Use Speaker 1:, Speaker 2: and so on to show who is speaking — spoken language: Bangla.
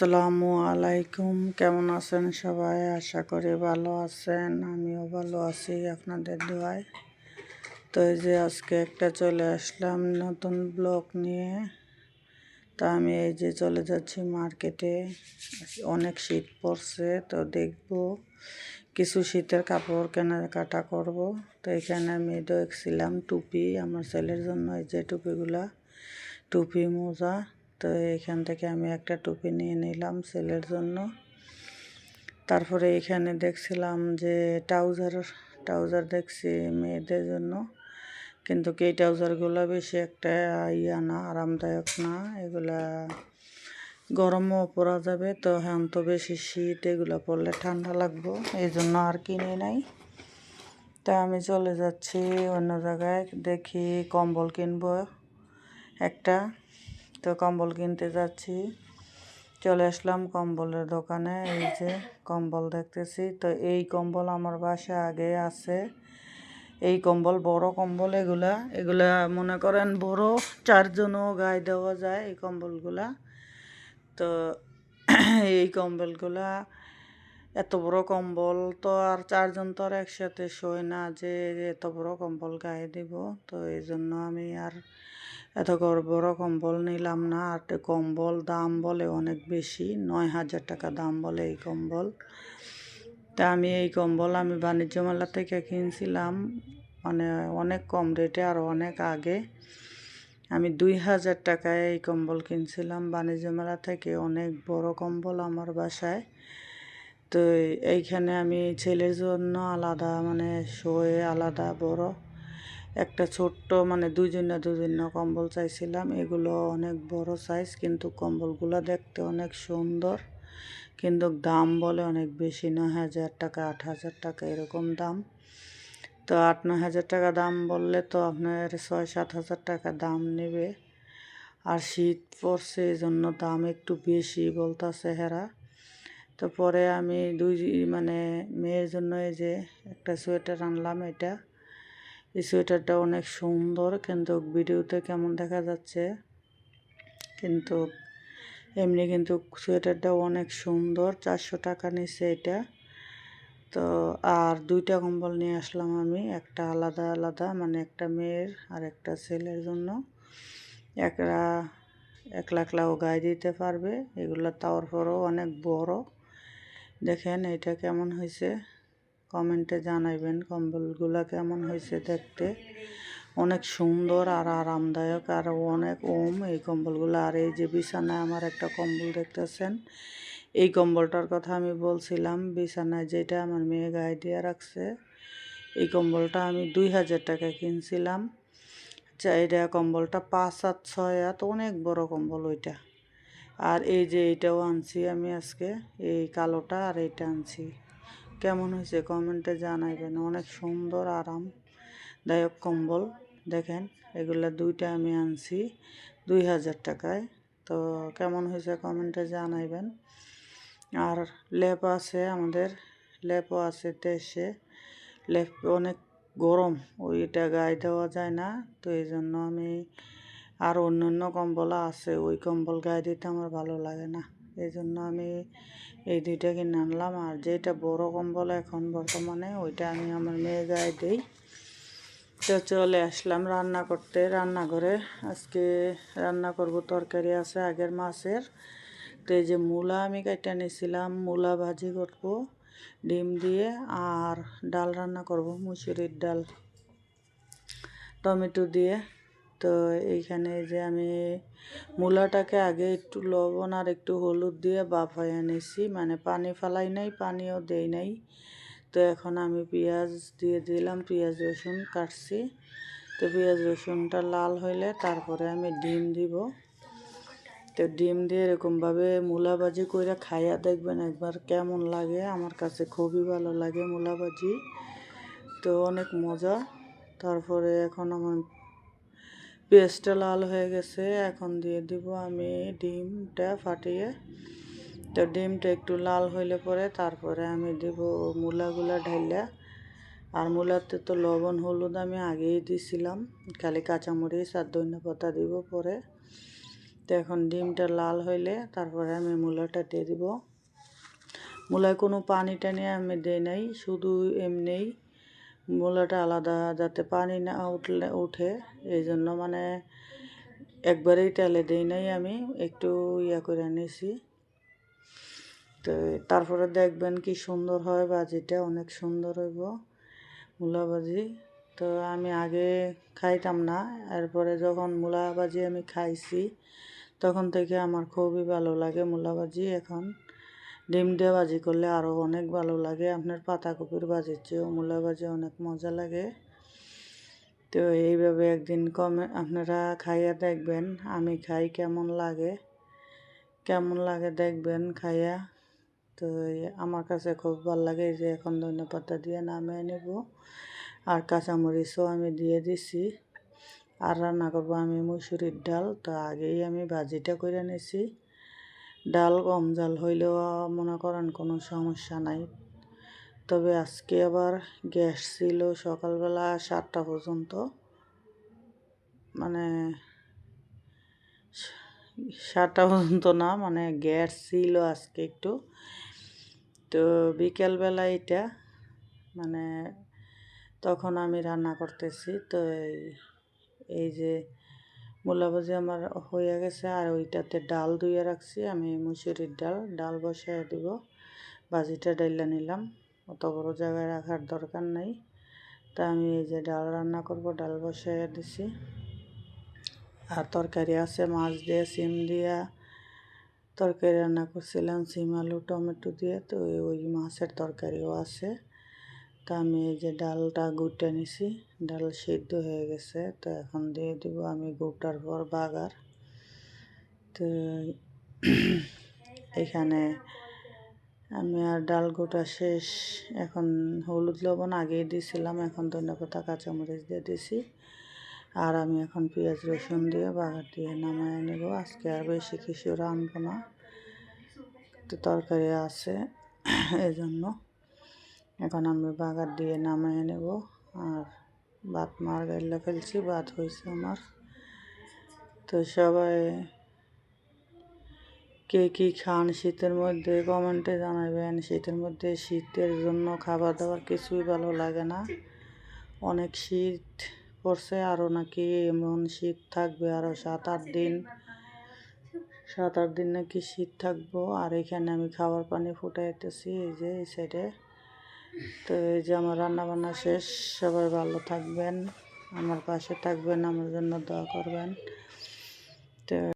Speaker 1: আসসালামু আলাইকুম, কেমন আছেন সবাই? আশা করি ভালো আছেন। আমিও ভালো আছি আপনাদের দোয়ায়। তো এই যে আজকে একটা চলে আসলাম নতুন ব্লগ নিয়ে। তা আমি এই যে চলে যাচ্ছি মার্কেটে। অনেক শীত পড়ছে, তো দেখবো কিছু শীতের কাপড় কেনাকাটা করব। তো এখানে আমি দেখছিলাম টুপি আমার ছেলের জন্য, এই যে টুপিগুলা, টুপি মোজা। তো এখান থেকে আমি একটা টুপি নিয়ে নিলাম ছেলের জন্য। তারপরে এখানে দেখছিলাম যে ট্রাউজার দেখছি মেয়েদের জন্য, কিন্তু এই ট্রাউজারগুলো বেশি একটা না, আরামদায়ক না। এগুলা গরমও পরা যাবে, তো এখন তো বেশি শীত, এগুলো পরলে ঠান্ডা লাগবো, এই জন্য আর কিনে নাই। তা আমি চলে যাচ্ছি অন্য জায়গায়, দেখি কম্বল কিনবো একটা। তো কম্বল কিনতে যাচ্ছি, চলে আসলাম কম্বলের দোকানে। এই যে কম্বল দেখতেছি, তো এই কম্বল আমার বাসায় আগে আছে। এই কম্বল বড় কম্বল, এগুলা মনে করেন বড়, 4 জনও গায়ে দেওয়া যায় এই কম্বলগুলা। তো এই কম্বলগুলা এত বড় কম্বল, তো আর 4 জন তো আর একসাথে শোয় না যে এত বড় কম্বল গায়ে দিব। তো এই জন্য আমি আর এত বড় কম্বল নিলাম না। আর কম্বল দাম বলে অনেক বেশি, 9,000 টাকা দাম বলে এই কম্বল। তা আমি এই কম্বল বাণিজ্য মেলা থেকে কিনছিলাম, মানে অনেক কম রেটে আর অনেক আগে। আমি 2,000 টাকায় এই কম্বল কিনছিলাম বাণিজ্য মেলা থেকে। অনেক বড় কম্বল আমার বাসায়। তো এইখানে আমি ছেলের জন্য আলাদা, মানে শোয়ে আলাদা বড় একটা ছোট্ট, মানে দুজন কম্বল চাইছিলাম। এগুলো অনেক বড় সাইজ, কিন্তু কম্বলগুলো দেখতে অনেক সুন্দর, কিন্তু দাম বলে অনেক বেশি, 9,000 টাকা 8,000 টাকা এরকম দাম। তো 8-9,000 টাকা দাম বললে তো আপনার 6-7,000 টাকা দাম নেবে। আর শীত পড়ছে, এই জন্য দাম একটু বেশি বলতেছে হেরা। তো পরে আমি মানে মেয়ের জন্য এই যে একটা সোয়েটার আনলাম। এই সোয়েটারটা অনেক সুন্দর, কিন্তু ভিডিওতে কেমন দেখা যাচ্ছে, কিন্তু এমনি কিন্তু সোয়েটারটাও অনেক সুন্দর। 400 টাকা নিচ্ছে এটা। তো আর 2টা কম্বল নিয়ে আসলাম আমি, একটা আলাদা, মানে একটা মেয়ের আর একটা ছেলের জন্য। একলাও গায়ে দিতে পারবে এগুলো, তাওর পরও অনেক বড়। দেখেন এটা কেমন হয়েছে, কমেন্টে জানাইবেন কম্বলগুলো কেমন হয়েছে দেখতে। অনেক সুন্দর আর আরামদায়ক, আর অনেক এই কম্বলগুলো। আর এই যে বিছানায় আমার একটা কম্বল দেখতেছেন, এই কম্বলটার কথা আমি বলছিলাম, বিছানায় যেটা আমার মেয়ে গায়ে দিয়ে রাখছে। এই কম্বলটা আমি 2,000 টাকা কিনছিলাম। এটা কম্বলটা 5 হাত 6 হাত, অনেক বড় কম্বল ওইটা। আর এই যে এইটাও আনছি আমি আজকে, এই কালোটা আর এইটা আনছি। কেমন হয়েছে কমেন্টে জানাইবেন। অনেক সুন্দর আরামদায়ক কম্বল। দেখেন এগুলা 2টা আমি আনছি 2,000 টাকায়। তো কেমন হয়েছে কমেন্টে জানাইবেন। আর লেপ আছে, আমাদের লেপও আছে দেশে। লেপ অনেক গরম, ওইটা গায়ে দেওয়া যায় না। তো এই জন্য আমি, আর অন্য কম্বল আছে, ওই কম্বল গায়ে দিতে আমার ভালো লাগে না, এই জন্য আমি এই 2টা কিনে আনলাম। আর যেটা বড় কম্বল এখন বর্তমানে, ওইটা আমি আমার মেয়ে গায়ে দিই। তো চলে আসলাম রান্না করতে রান্নাঘরে। আজকে রান্না করব, তরকারি আছে আগের মাছের। তো এই যে মূলা আমি কেটে নিয়েছিলাম, মূলা ভাজি করব ডিম দিয়ে। আর ডাল রান্না করব, মুসুরির ডাল টমেটো দিয়ে। তো এইখানে যে আমি মূলাটাকে আগে একটু লবণ আর একটু হলুদ দিয়ে বাফাইয়া নিয়েছি, মানে পানি ফালাই নাই, পানিও দেই নাই। তো এখন আমি পেঁয়াজ দিয়ে দিলাম, পেঁয়াজ রসুন কাটছি। তো পেঁয়াজ রসুনটা লাল হইলে তারপরে আমি ডিম দিব। তো ডিম দিয়ে এরকমভাবে মূলা ভাজি করে খাইয়া দেখবেন একবার কেমন লাগে। আমার কাছে খুবই ভালো লাগে মূলা ভাজি, তো অনেক মজা। তারপরে এখন আমার পেঁয়াজটা লাল হয়ে গেছে, এখন দিয়ে দিব আমি ডিমটা ফাটিয়ে। তো ডিমটা একটু লাল হইলে পরে তারপরে আমি দিব মূলাগুলা ঢাইলা। আর মূলাতে তো লবণ হলুদ আমি আগেই দিছিলাম, খালি কাঁচামরিচ আর ধনিয়া পাতা দিব পরে। তো এখন ডিমটা লাল হইলে তারপরে আমি মূলাটা দিয়ে দিব। মূলায় কোনো পানি টানি আমি দিই নাই, শুধু এমনিই মূলাটা আলাদা যাতে পানি না উঠে এই জন্য মানে একবারেই তেলে দিই নাই, আমি একটু করে নিয়েছি। তো তারপরে দেখবেন কি সুন্দর হয় ভাজিটা, অনেক সুন্দর হইব মূলা ভাজি। তো আমি আগে খাইতাম না, এরপরে যখন মূলা ভাজি আমি খাইছি তখন থেকে আমার খুবই ভালো লাগে মূলা ভাজি। এখন ডিম দিয়ে ভাজি করলে আরও অনেক ভালো লাগে, আপনার পাতাকপির ভাজির চেয়েও মূলা ভাজি অনেক মজা লাগে। তো এইভাবে একদিন আপনারা খাইয়া দেখবেন, আমি খাই কেমন লাগে দেখবেন খাইয়া। তো আমার কাছে খুব ভালো লাগে। এই যে এখন ধনেপাতা দিয়ে নামিয়ে নেব, আর কাঁচামরিচও আমি দিয়ে দিছি। আর রান্না করবো আমি মুসুরির ডাল। তো আগেই আমি ভাজিটা করে নিয়েছি, ডাল কম জাল হইলেও মনে করেন কোনো সমস্যা নাই। তবে আজকে আবার গ্যাস ছিল সকালবেলা 7টা পর্যন্ত, মানে 7টা পর্যন্ত না, মানে গ্যাস ছিল আজকে একটু। তো বিকেলবেলা এটা মানে তখন আমি রান্না করতেছি। তো এই যে মূলা ভাজি আমার হয়ে গেছে, আর ওইটাতে ডাল ধুয়ে রাখছি আমি, মুসুরির ডাল বসায় দিব। ভাজিটা ডাইলা নিলাম, অত বড় জায়গায় রাখার দরকার নাই। তা আমি এই যে ডাল রান্না করব, ডাল বসায় দিছি। আর তরকারি আছে মাছ দিয়ে, সিম দিয়া তরকারি রান্না করছিলাম, সিম আলু টমেটো দিয়ে। তো ওই মাছের তরকারিও আছে। তা আমি এই যে ডালটা গুটে নিছি, ডাল সিদ্ধ হয়ে গেছে। তো এখন দিয়ে দিব আমি গুটার পর বাগার। তো এখানে আমি আর ডাল গোটা শেষ, এখন হলুদ লবণ আগেই দিয়েছিলাম, এখন ধনেপাতা কাঁচামরিচ দিয়ে দিছি। আর আমি এখন পেঁয়াজ রসুন দিয়ে বাগার দিয়ে নামায় নেব। আজকে আর বেশি কিছু রাঁধবো না, তো তরকারি আছে এই জন্য। এখন আমি বাগার দিয়ে নামায় নেব। আর ভাত মার গাইলা ফেলছি, ভাত হয়েছে আমার। তো সবাই কে কী খান শীতের মধ্যে কমেন্টে জানাবেন। শীতের মধ্যে শীতের জন্য খাবার দাবার কিছুই ভালো লাগে না, অনেক শীত পড়ছে। আরও নাকি এমন শীত থাকবে আরও 7-8 দিন, 7-8 দিন নাকি শীত থাকবো। আর এখানে আমি খাবার পানি ফুটাইতেছি এই যে এই সাইডে। তো এই যে আমার রান্নাবান্না শেষ। সবাই ভালো থাকবেন, আমার পাশে থাকবেন, আমার জন্য দোয়া করবেন। তো